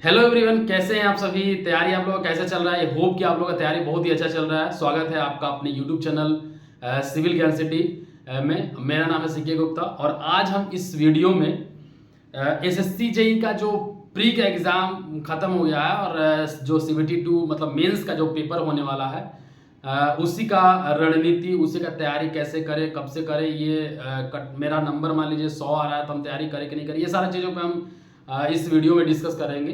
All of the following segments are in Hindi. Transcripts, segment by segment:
हेलो एवरीवन, कैसे हैं आप सभी। तैयारी आप लोगों का कैसे चल रहा है। होप कि आप लोगों का तैयारी बहुत ही अच्छा चल रहा है। स्वागत है आपका अपने यूट्यूब चैनल सिविल ज्ञान सिटी में। मेरा नाम है सीके गुप्ता और आज हम इस वीडियो में एसएससी जेई का जो प्री का एग्ज़ाम ख़त्म हो गया है और जो सीबीटी 2 मतलब मेंस का जो पेपर होने वाला है उसी का रणनीति, उसी का तैयारी कैसे करें, कब से करें, ये मेरा नंबर मान लीजिए 100 आ रहा है तो हम तैयारी करें कि नहीं करें, ये सारी चीज़ों पे हम इस वीडियो में डिस्कस करेंगे।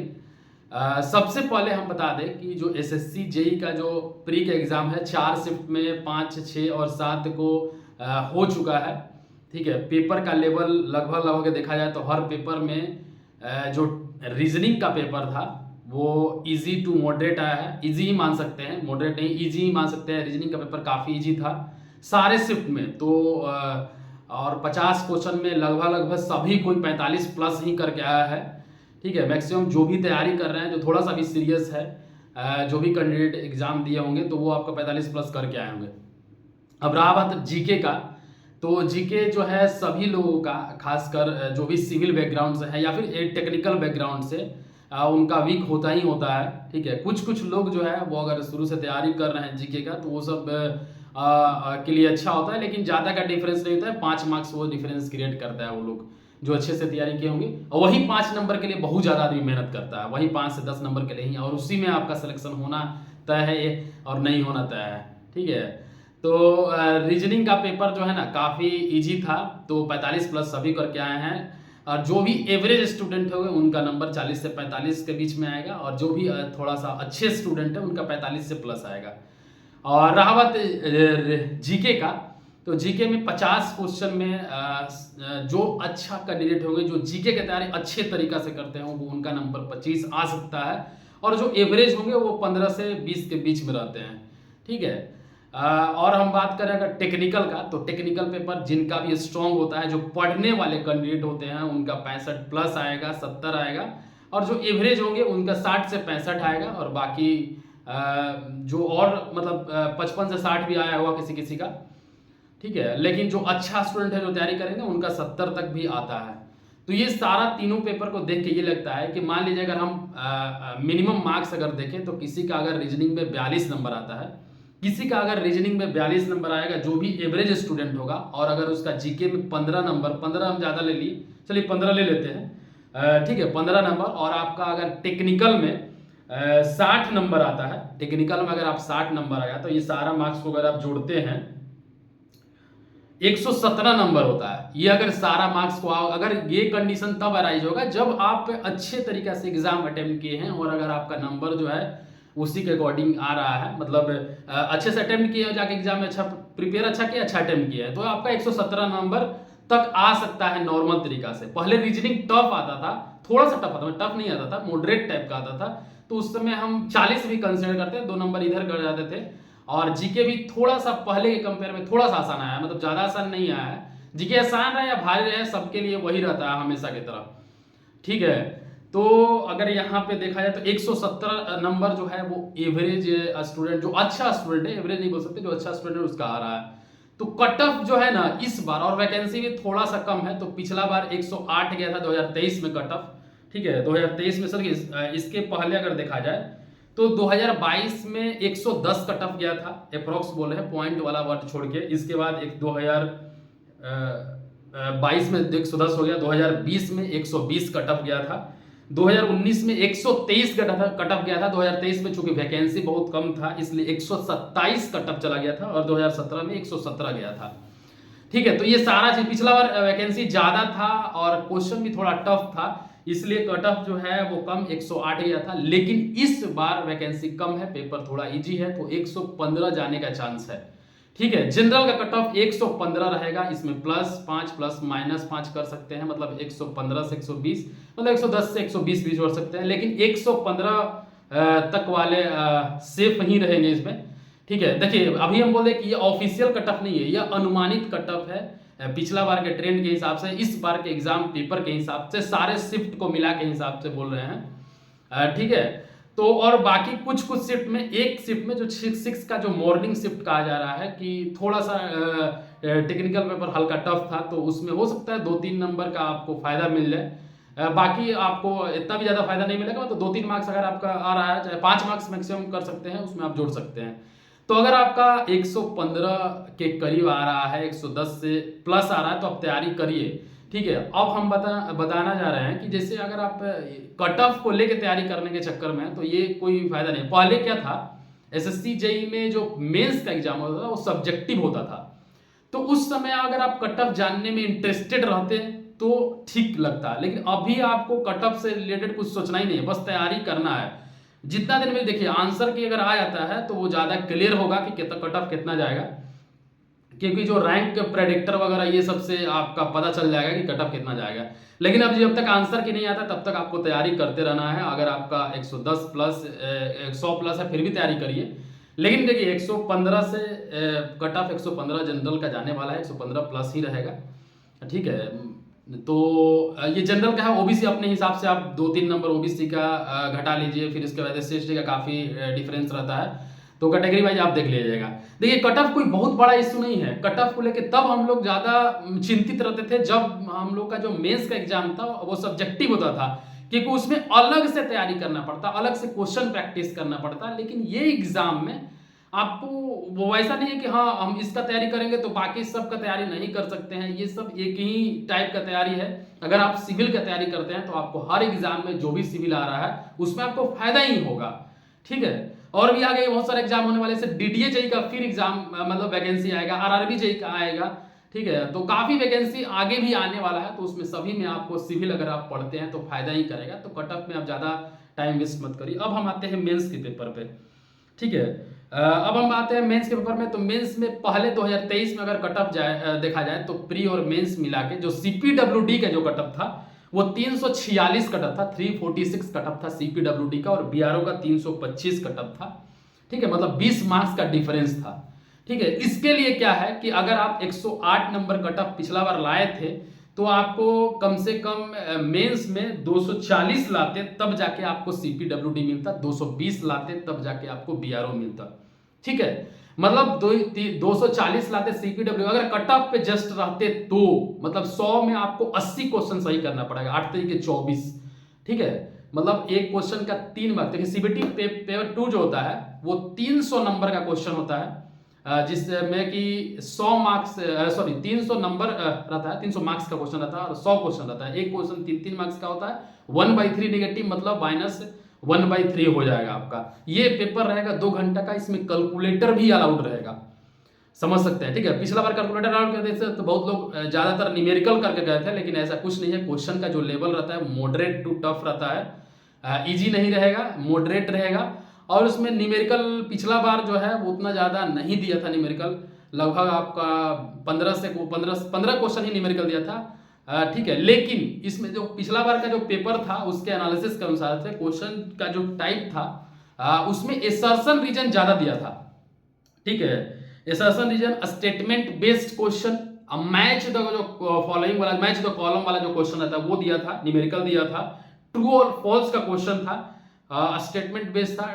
सबसे पहले हम बता दें कि जो एसएससी जेई का जो प्री का एग्ज़ाम है 4 शिफ्ट में 5, 6 और 7 को हो चुका है। ठीक है, पेपर का लेवल लगभग लगभग देखा जाए तो हर पेपर में जो रीजनिंग का पेपर था वो इजी टू मॉडरेट आया है। इजी ही मान सकते हैं, मॉडरेट नहीं, इजी ही मान सकते हैं। रीजनिंग का पेपर काफ़ी इजी था सारे शिफ्ट में तो और 50 क्वेश्चन में लगभग लगभग सभी कोई 45 प्लस ही करके आया है। ठीक है, मैक्सिमम जो भी तैयारी कर रहे हैं, जो थोड़ा सा भी सीरियस है, जो भी कैंडिडेट एग्जाम दिए होंगे तो वो आपका 45 प्लस करके आए होंगे। अब रहा बात जीके का, तो जीके जो है सभी लोगों का, खासकर जो भी सिविल बैकग्राउंड से है या फिर एक टेक्निकल बैकग्राउंड से उनका वीक होता ही होता है। ठीक है, कुछ कुछ लोग जो है वो अगर शुरू से तैयारी कर रहे हैं जीके का तो वो सब के लिए अच्छा होता है, लेकिन ज़्यादा का डिफरेंस नहीं होता है। 5 मार्क्स वो डिफरेंस क्रिएट करता है वो लोग जो अच्छे से तैयारी किए होंगे, और वही 5 नंबर के लिए बहुत ज़्यादा आदमी मेहनत करता है, वही 5 से 10 नंबर के लिए ही, और उसी में आपका सिलेक्शन होना तय है और नहीं होना तय है। ठीक है, तो रीजनिंग का पेपर जो है ना काफ़ी इजी था, तो 45 प्लस सभी करके आए हैं। और जो भी एवरेज स्टूडेंट होंगे उनका नंबर 40 से 45 के बीच में आएगा, और जो भी थोड़ा सा अच्छे स्टूडेंट है उनका 45 से प्लस आएगा। और रहा बात जीके का, तो जीके में 50 क्वेश्चन में जो अच्छा कैंडिडेट होंगे, जो जीके की तैयारी अच्छे तरीका से करते हैं, वो उनका नंबर 25 आ सकता है, और जो एवरेज होंगे वो 15 से 20 के बीच में रहते हैं। ठीक है, और हम बात करें अगर टेक्निकल का, तो टेक्निकल पेपर जिनका भी स्ट्रांग होता है, जो पढ़ने वाले कैंडिडेट होते हैं, उनका 65 प्लस आएगा, 70 आएगा, और जो एवरेज होंगे उनका 60 से 65 आएगा, और बाकी जो और मतलब 55 से 60 भी आया हुआ किसी किसी का। ठीक है, लेकिन जो अच्छा स्टूडेंट है जो तैयारी करेंगे उनका 70 तक भी आता है। तो ये सारा तीनों पेपर को देख के ये लगता है कि मान लीजिए अगर हम मिनिमम मार्क्स अगर देखें तो किसी का अगर रीजनिंग में 42 नंबर आता है, किसी का अगर रीजनिंग में 42 नंबर आएगा, जो भी एवरेज स्टूडेंट होगा, और अगर उसका जीके में 15 नंबर, 15 हम ज़्यादा ले लिए, चलिए 15 ले लेते हैं। ठीक है, 15 नंबर, और आपका अगर टेक्निकल में 60 नंबर आता है, टेक्निकल में अगर आप 60 नंबर आया तो ये सारा मार्क्स को अगर आप जोड़ते हैं 117 नंबर होता है। ये अगर सारा मार्क्स को अगर ये कंडीशन तब अराइज होगा जब आप अच्छे तरीके से एग्जाम अटेम्प्ट किए हैं, और अगर आपका नंबर जो है उसी के अकॉर्डिंग आ रहा है, मतलब अच्छे से अटेम्प्ट किए, जाके एग्जाम में अच्छा प्रिपेयर अच्छा किया, अच्छा अटेम्प्ट किया है, तो आपका 117 नंबर तक आ सकता है नॉर्मल तरीका से। पहले रीजनिंग टफ आता था, थोड़ा सा टफ आता था, टफ नहीं आता था, मॉडरेट टाइप का आता था, तो उस समय हम 40 भी कंसिडर करते हैं, 2 नंबर इधर कर जाते थे। और जीके भी थोड़ा सा पहले के कंपेयर में थोड़ा सा आसान आया है, मतलब ज़्यादा आसान नहीं आया है। जीके आसान रहे या भारी रहे, सबके लिए वही रहता है हमेशा की तरह। ठीक है, तो अगर यहाँ पे देखा जाए तो 117 नंबर जो है वो एवरेज स्टूडेंट, जो अच्छा स्टूडेंट है, एवरेज नहीं बोल सकते, जो अच्छा स्टूडेंट है उसका आ रहा है। तो कट ऑफ जो है ना इस बार, और वैकेंसी भी थोड़ा सा कम है, तो पिछला बार 108 गया था 2023 में कट ऑफ। ठीक है, 2023 में सर इसके पहले अगर देखा जाए तो 2022 में 110 कट ऑफ गया था, अप्रोक्स बोल रहे हैं, पॉइंट वाला वर्ड छोड़ के। इसके बाद एक 2022 में 110 हो गया, 2020 में 120 कट ऑफ गया था, 2019 में 123 कट ऑफ गया था, 2023 में चूंकि वैकेंसी बहुत कम था इसलिए 127 कट ऑफ चला गया था, और 2017 में 117 गया था। ठीक है, तो ये सारा चीज, पिछला बार वैकेंसी ज्यादा था और क्वेश्चन भी थोड़ा टफ था, इसलिए कट ऑफ जो है वो कम 108 गया था। लेकिन इस बार वैकेंसी कम है, पेपर थोड़ा इजी है, तो 115 जाने का चांस है। ठीक है, जनरल का कट ऑफ 115 रहेगा, इसमें +5 प्लस -5 कर सकते हैं, मतलब 115 से 120, मतलब 110 से 120 भी जोड़ सकते हैं, लेकिन 115 तक वाले सेफ ही रहेंगे इसमें। ठीक है, देखिए अभी हम बोले कि ये ऑफिशियल कट ऑफ नहीं है, यह अनुमानित कट ऑफ है। पिछला बार के ट्रेंड के हिसाब से, इस बार के एग्जाम पेपर के हिसाब से, सारे शिफ्ट को मिला के हिसाब से बोल रहे हैं। ठीक है, तो और बाकी कुछ कुछ शिफ्ट में, एक शिफ्ट में जो 6 का जो मॉर्निंग शिफ्ट कहा जा रहा है कि थोड़ा सा टेक्निकल पेपर हल्का टफ था, तो उसमें हो सकता है 2-3 नंबर का आपको फायदा मिल जाए। बाकी आपको इतना भी ज़्यादा फायदा नहीं मिलेगा, तो 2-3 मार्क्स अगर आपका आ रहा है, चाहे 5 मार्क्स मैक्सिमम कर सकते हैं, उसमें आप जोड़ सकते हैं। तो अगर आपका 115 के करीब आ रहा है, 110 से प्लस आ रहा है, तो आप तैयारी करिए, ठीक है। अब हम बताना जा रहे हैं कि जैसे अगर आप कट ऑफ को लेके तैयारी करने के चक्कर में, तो ये कोई फायदा नहीं। पहले क्या था, एसएससी जेई में जो मेंस का एग्जाम होता था वो सब्जेक्टिव होता था, तो उस समय अगर आप कट ऑफ जानने में इंटरेस्टेड रहते तो ठीक लगता, लेकिन अभी आपको कट ऑफ से रिलेटेड कुछ सोचना ही नहीं है, बस तैयारी करना है। जितना दिन में देखिए आंसर की अगर आ जाता है तो वो ज़्यादा क्लियर होगा कि कितना कट ऑफ कितना जाएगा, क्योंकि जो रैंक प्रेडिक्टर वगैरह ये सबसे आपका पता चल जाएगा कि कट ऑफ कितना जाएगा। लेकिन अब जब तक आंसर की नहीं आता तब तक आपको तैयारी करते रहना है। अगर आपका 110 प्लस 100 प्लस है फिर भी तैयारी करिए, लेकिन देखिए 115 से कट ऑफ 115 जनरल का जाने वाला है, 115 प्लस ही रहेगा, ठीक है। तो ये जनरल का है, ओबीसी अपने हिसाब से आप 2-3 नंबर ओबीसी का घटा लीजिए, फिर इसके बाद एससी का काफ़ी डिफरेंस रहता है, तो कैटेगरी वाइज आप देख लीजिएगा। देखिए कट ऑफ कोई बहुत बड़ा इशू नहीं है, कट ऑफ को लेके तब हम लोग ज़्यादा चिंतित रहते थे जब हम लोग का जो मेंस का एग्जाम था वो सब्जेक्टिव होता था, क्योंकि उसमें अलग से तैयारी करना पड़ता, अलग से क्वेश्चन प्रैक्टिस करना पड़ता। लेकिन ये एग्जाम में आपको वो ऐसा नहीं है कि हाँ हम इसका तैयारी करेंगे तो बाकी सब का तैयारी नहीं कर सकते हैं, ये सब एक ही टाइप का तैयारी है। अगर आप सिविल का तैयारी करते हैं तो आपको हर एग्जाम में जो भी सिविल आ रहा है उसमें आपको फायदा ही होगा, ठीक है। और भी आगे बहुत सारे एग्जाम होने वाले, जैसे डीडीए जेई का फिर एग्जाम मतलब वैकेंसी आएगा, आरआरबी जेई का आएगा, ठीक है। तो काफी वैकेंसी आगे भी आने वाला है, तो उसमें सभी में आपको सिविल अगर आप पढ़ते हैं तो फायदा ही करेगा। तो कट ऑफ में आप ज्यादा टाइम वेस्ट मत करिए। अब हम आते हैं मेंस के पेपर पे, ठीक है। अब हम आते हैं मेंस के पेपर में। तो मेंस में पहले 2023 में अगर कट ऑफ देखा जाए तो प्री और मेंस मिला के जो सीपीडब्ल्यूडी का जो कट ऑफ था वो 346 कट ऑफ था, 346 कट ऑफ था सीपीडब्ल्यूडी का, और बीआरओ का 325 कट ऑफ था, ठीक है। मतलब 20 मार्क्स का डिफरेंस था, ठीक है। इसके लिए क्या है कि अगर आप 108 नंबर कट ऑफ पिछला बार लाए थे तो आपको कम से कम मेंस में 240 लाते तब जाके आपको सीपीडब्ल्यूडी मिलता, 220 लाते तब जाके आपको बीआरओ मिलता, ठीक है। मतलब 240 लाते सीपीडब्ल्यू, अगर कट ऑफ पे जस्ट रहते तो मतलब 100 में आपको 80 क्वेश्चन सही करना पड़ेगा, 8 तरीके 24, ठीक है। मतलब एक क्वेश्चन का 3 मार्क्स। देखिए सीबीटी पेपर 2 जो होता है वो 300 नंबर का क्वेश्चन होता है, जिसमें कि 100 मार्क्स 300 नंबर रहता है, 300 मार्क्स का क्वेश्चन रहता है और 100 क्वेश्चन रहता है। एक क्वेश्चन 3-3 मार्क्स का होता है, 1/3 नेगेटिव मतलब -1/3 हो जाएगा आपका। ये पेपर रहेगा 2 घंटा का, इसमें कैलकुलेटर भी अलाउड रहेगा, समझ सकते हैं, ठीक है। पिछला बार कैलकुलेटर अलाउड कर देते तो बहुत लोग ज्यादातर न्यूमेरिकल करके गए थे, लेकिन ऐसा कुछ नहीं है। क्वेश्चन का जो लेवल रहता है मॉडरेट टू टफ रहता है, इजी नहीं रहेगा, मॉडरेट रहेगा। और उसमें न्यूमेरिकल पिछला बार जो है वो उतना ज़्यादा नहीं दिया था न्यूमेरिकल, लगभग आपका 15 क्वेश्चन ही न्यूमेरिकल दिया था, ठीक है। लेकिन इसमें जो पिछला बार का जो पेपर था उसके एनालिसिस के अनुसार से क्वेश्चन का जो टाइप था उसमें एसर्शन रीजन ज़्यादा दिया था, ठीक है। Assertion reason, statement based question, match the जो फॉलोइंग वाला, मैच द कॉलम वाला जो क्वेश्चन रहता है वो दिया था, न्यूमेरिकल दिया था, ट्रू और फॉल्स का क्वेश्चन था, स्टेटमेंट बेस्ड था,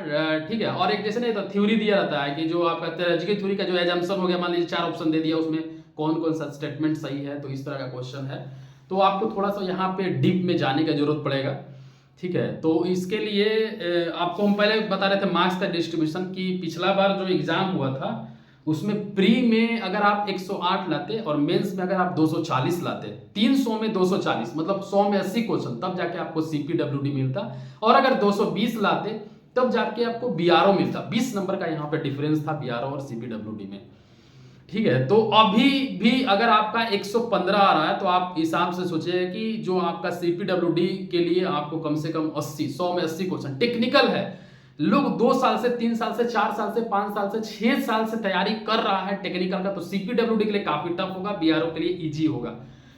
ठीक है। और एक जैसे नहीं तो थ्योरी दिया रहता है कि जो आपका तरजीही थ्योरी का जो एजम्पशन हो गया, मान लीजिए 4 ऑप्शन दे दिया, उसमें कौन कौन सा स्टेटमेंट सही है, तो इस तरह का क्वेश्चन है। तो आपको थोड़ा सा यहाँ पे डीप में जाने की जरूरत पड़ेगा, ठीक है। तो इसके लिए आपको हम पहले बता रहे थे मार्क्स का डिस्ट्रीब्यूशन की। पिछला बार जो एग्जाम हुआ था उसमें प्री में अगर आप 108 लाते और मेंस में अगर आप 240 लाते, 300 में 240 मतलब 100 में 80 क्वेश्चन, तब जाके आपको सीपीडब्ल्यूडी मिलता। और अगर 220 लाते तब जाके आपको बीआरओ मिलता। 20 नंबर का यहाँ पे डिफरेंस था बीआरओ और सीपीडब्ल्यूडी में, ठीक है। तो अभी भी अगर आपका 115 आ रहा है तो आप हिसाब से सोचिए कि जो आपका सीपीडब्ल्यूडी के लिए आपको कम से कम 80, 100 में 80 क्वेश्चन टेक्निकल है। लोग 2 साल से 3 साल से 4 साल से 5 साल से 6 साल से तैयारी कर रहा है टेक्निकल का, तो सीपीडब्ल्यूडी के लिए काफी टफ होगा, बीआरओ के लिए इजी होगा।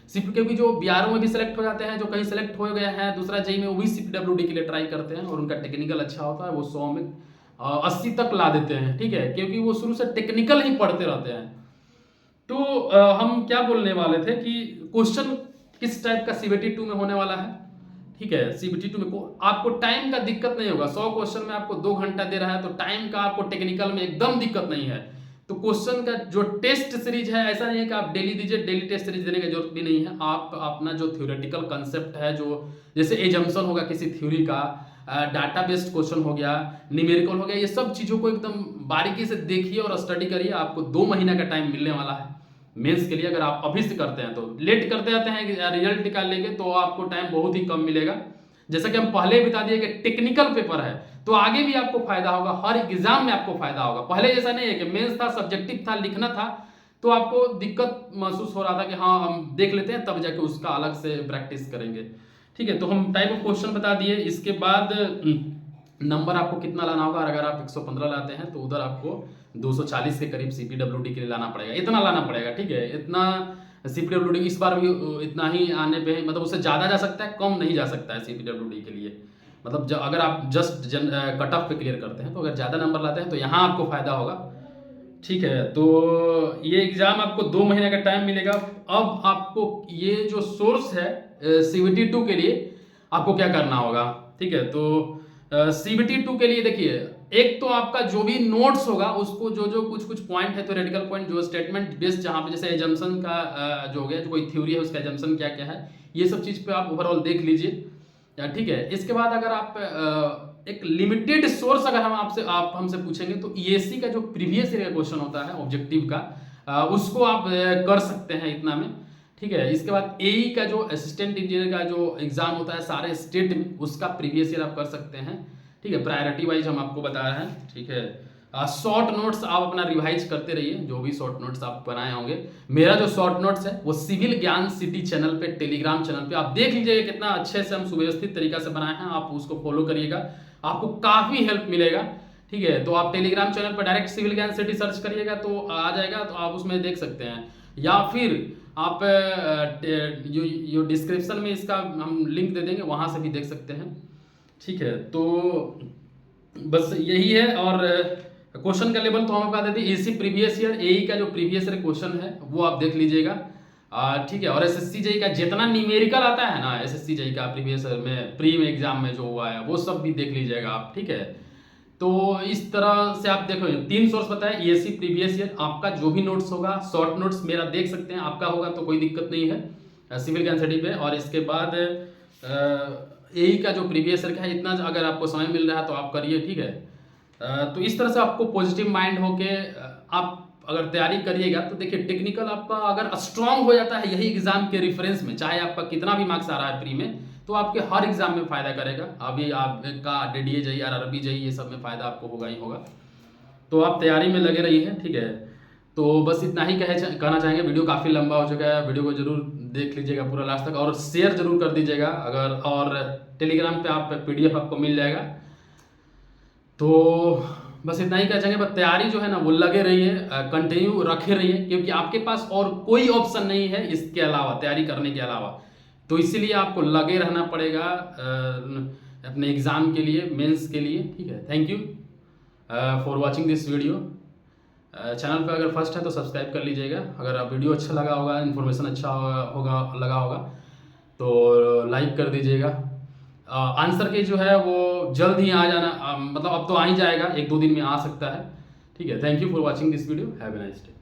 क्योंकि जो बीआरओ में भी सिलेक्ट हो जाते हैं, जो कहीं सिलेक्ट हो गए हैं दूसरा जेई में, वो भी सीपीडब्ल्यूडी के लिए ट्राई करते हैं और उनका टेक्निकल अच्छा होता है, वो 100 में 80 तक ला देते हैं, ठीक है, क्योंकि वो शुरू से टेक्निकल ही पढ़ते रहते हैं। तो हम क्या बोलने वाले थे कि क्वेश्चन किस टाइप का सीबीटी 2 में होने वाला है, ठीक है। सीबीटी 2 में आपको टाइम का दिक्कत नहीं होगा, 100 क्वेश्चन में आपको 2 घंटा दे रहा है, तो टाइम का आपको टेक्निकल में एकदम दिक्कत नहीं है। तो क्वेश्चन का जो टेस्ट सीरीज है, ऐसा नहीं है कि आप डेली दीजिए, डेली टेस्ट सीरीज देने की जरूरत भी नहीं है। आप अपना जो थ्योरेटिकल कंसेप्ट है, जो जैसे एजम्पशन होगा किसी थ्योरी का, डाटा बेस्ड क्वेश्चन हो गया, न्यूमेरिकल हो गया, ये सब चीज़ों को एकदम बारीकी से देखिए और स्टडी करिए। आपको 2 महीना का टाइम मिलने वाला है मेंस के लिए। अगर आप अभी से करते हैं, तो लेट करते रहते हैं रिजल्ट निकाल लेंगे तो आपको टाइम बहुत ही कम मिलेगा। जैसा कि हम पहले बता दिए कि टेक्निकल पेपर है, तो आगे भी आपको फायदा होगा, हर एग्जाम में आपको फायदा होगा। पहले जैसा नहीं है कि मेंस था, सब्जेक्टिव था, लिखना था, तो आपको दिक्कत महसूस हो रहा था कि हाँ हम देख लेते हैं तब जाके उसका अलग से प्रैक्टिस करेंगे। ठीक है, तो हम टाइप ऑफ क्वेश्चन बता दिए। इसके बाद नंबर आपको कितना लाना होगा। अगर आप 115 लाते हैं तो उधर आपको 240 के करीब CPWD के लिए लाना पड़ेगा, इतना लाना पड़ेगा। ठीक है, इतना CPWD इस बार भी इतना ही आने पे, मतलब उससे ज़्यादा जा सकता है, कम नहीं जा सकता है CPWD के लिए। मतलब अगर आप जस्ट कट ऑफ पे क्लियर करते हैं, तो अगर ज़्यादा नंबर लाते हैं तो यहाँ आपको फायदा होगा। ठीक है, तो ये एग्जाम आपको 2 महीने का टाइम मिलेगा। अब आपको ये जो सोर्स है CBT 2 के लिए आपको क्या करना होगा। ठीक है, तो CBT 2 के लिए देखिए, एक तो आपका जो भी नोट्स होगा उसको जो कुछ पॉइंट है, थ्योरेटिकल पॉइंट, जो स्टेटमेंट बेस्ड, जहाँ पे जैसे एजम्पशन का जो हो गया, जो कोई थ्योरी है उसका एजम्पशन क्या क्या है, ये सब चीज़ पे आप ओवरऑल देख लीजिए। ठीक है, इसके बाद अगर आप एक लिमिटेड सोर्स अगर आप हमसे पूछेंगे तो ESC का जो प्रीवियस ईयर का क्वेश्चन होता है ऑब्जेक्टिव का, उसको आप कर सकते हैं इतना में। ठीक है, इसके बाद AE का जो असिस्टेंट इंजीनियर का जो एग्जाम होता है सारे स्टेट में, उसका प्रीवियस ईयर आप कर सकते हैं। ठीक है, प्रायोरिटी वाइज हम आपको बता रहे हैं। ठीक है, शॉर्ट नोट्स आप अपना रिवाइज करते रहिए, जो भी शॉर्ट नोट्स आप बनाए होंगे। मेरा जो शॉर्ट नोट्स है वो सिविल ज्ञान सिटी चैनल पे, टेलीग्राम चैनल पे आप देख लीजिएगा, कितना अच्छे से हम सुव्यवस्थित तरीका से बनाए हैं। आप उसको फॉलो करिएगा, आपको काफ़ी हेल्प मिलेगा। ठीक है, तो आप टेलीग्राम चैनल पर डायरेक्ट सिविल ज्ञान सिटी सर्च करिएगा तो आ जाएगा, तो आप उसमें देख सकते हैं। या फिर आप जो डिस्क्रिप्शन में इसका हम लिंक दे देंगे, वहाँ से भी देख सकते हैं। ठीक है, तो बस यही है। और क्वेश्चन का लेवल तो हम बता देते हैं, एसी प्रीवियस ईयर, AE का जो प्रीवियस ईयर क्वेश्चन है वो आप देख लीजिएगा। ठीक है, और SSC JEE का जितना न्यूमेरिकल आता है ना, SSC JEE का प्रीवियस ईयर में प्री में एग्जाम में जो हुआ है वो सब भी देख लीजिएगा आप। ठीक है, तो इस तरह से आप देखो, 3 सोर्स बताए, ESC प्रीवियस ईयर, आपका जो भी नोट्स होगा, शॉर्ट नोट्स मेरा देख सकते हैं, आपका होगा तो कोई दिक्कत नहीं है सिविल ज्ञान सिटी पे। और इसके बाद AE का जो प्रीवियस ईयर का है, इतना अगर आपको समय मिल रहा है तो आप करिए। ठीक है, तो इस तरह से आपको पॉजिटिव माइंड होके आप अगर तैयारी करिएगा तो देखिए, टेक्निकल आपका अगर स्ट्रांग हो जाता है यही एग्जाम के रेफरेंस में, चाहे आपका कितना भी मार्क्स आ रहा है प्री में, तो आपके हर एग्जाम में फायदा करेगा। अभी आपका DDA JEE, RRB JEE, ये सब में फायदा आपको होगा ही होगा। तो आप तैयारी में लगे रहिए। ठीक है, तो बस इतना ही कहना चाहेंगे। वीडियो काफ़ी लंबा हो चुका है, वीडियो को जरूर देख लीजिएगा पूरा लास्ट तक, और शेयर जरूर कर दीजिएगा अगर, और टेलीग्राम पे आप PDF आपको मिल जाएगा। तो बस इतना ही कह चाहेंगे, बस तैयारी जो है ना वो लगे रहिए, कंटिन्यू रखे रहिए, क्योंकि आपके पास और कोई ऑप्शन नहीं है इसके अलावा, तैयारी करने के अलावा। तो इसीलिए आपको लगे रहना पड़ेगा अपने एग्ज़ाम के लिए, मेंस के लिए। ठीक है, thank you for watching this video. Channel पे अगर फर्स्ट है तो सब्सक्राइब कर लीजिएगा। अगर वीडियो अच्छा लगा होगा, इन्फॉर्मेशन अच्छा लगा होगा तो लाइक कर दीजिएगा। आंसर के जो है वो जल्द ही आ जाना, मतलब अब तो आ ही जाएगा, 1-2 दिन में आ सकता है। ठीक है, thank you for watching this video, have a nice day.